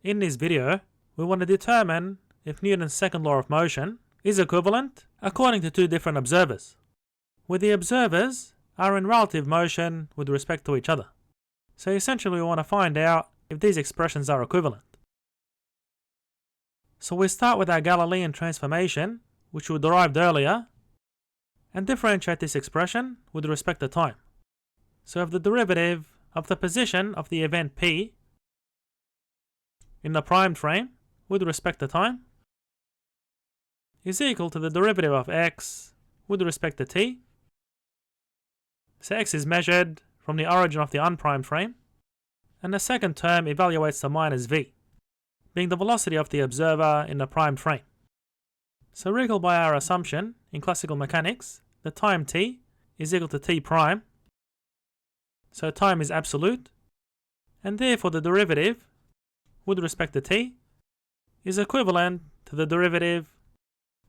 In this video, we want to determine if Newton's second law of motion is equivalent according to two different observers, where the observers are in relative motion with respect to each other. So essentially we want to find out if these expressions are equivalent. So we start with our Galilean transformation, which we derived earlier, and differentiate this expression with respect to time. So if the derivative of the position of the event P in the primed frame with respect to time is equal to the derivative of x with respect to t. So x is measured from the origin of the unprimed frame, and the second term evaluates to minus v, being the velocity of the observer in the primed frame. So recall by our assumption in classical mechanics, the time t is equal to t prime, so time is absolute, and therefore the derivative with respect to t is equivalent to the derivative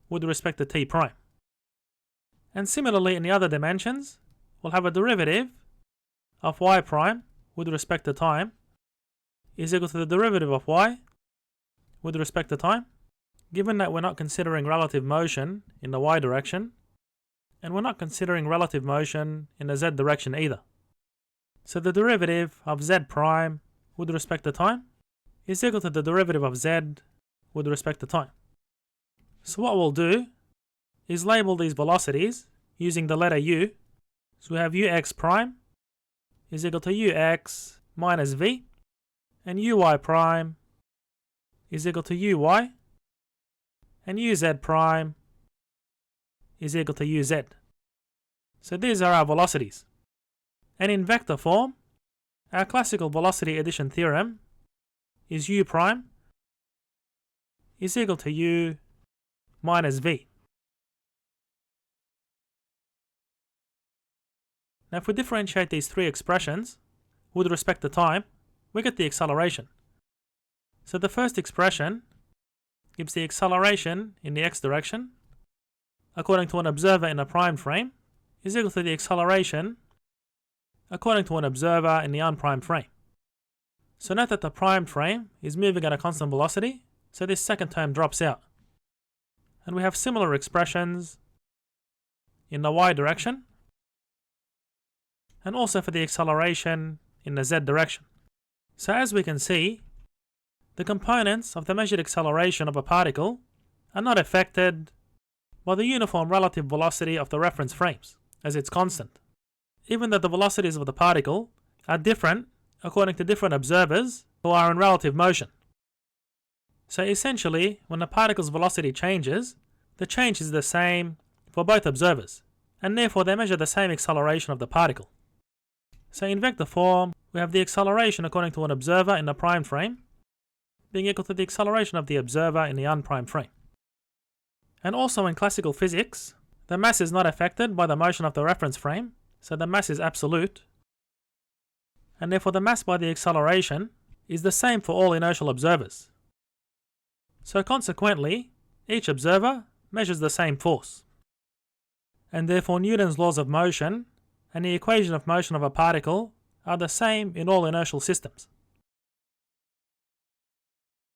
with respect to t prime. And similarly in the other dimensions, we'll have a derivative of y prime with respect to time is equal to the derivative of y with respect to time, given that we're not considering relative motion in the y direction, and we're not considering relative motion in the z direction either. So the derivative of z prime with respect to time is equal to the derivative of z with respect to time. So what we'll do is label these velocities using the letter u. So we have ux prime is equal to ux minus v, and uy prime is equal to uy, and uz prime is equal to uz. So these are our velocities. And in vector form, our classical velocity addition theorem is u prime is equal to u minus v. Now if we differentiate these three expressions with respect to time, we get the acceleration. So the first expression gives the acceleration in the x direction according to an observer in a primed frame is equal to the acceleration according to an observer in the unprimed frame. So note that the primed frame is moving at a constant velocity, so this second term drops out. And we have similar expressions in the y direction and also for the acceleration in the z direction. So as we can see, the components of the measured acceleration of a particle are not affected by the uniform relative velocity of the reference frames, as it's constant, even though the velocities of the particle are different according to different observers who are in relative motion. So essentially, when the particle's velocity changes, the change is the same for both observers, and therefore they measure the same acceleration of the particle. So in vector form, we have the acceleration according to an observer in the primed frame being equal to the acceleration of the observer in the unprimed frame. And also in classical physics, the mass is not affected by the motion of the reference frame, so the mass is absolute, and therefore the mass by the acceleration is the same for all inertial observers. So consequently, each observer measures the same force, and therefore Newton's laws of motion and the equation of motion of a particle are the same in all inertial systems.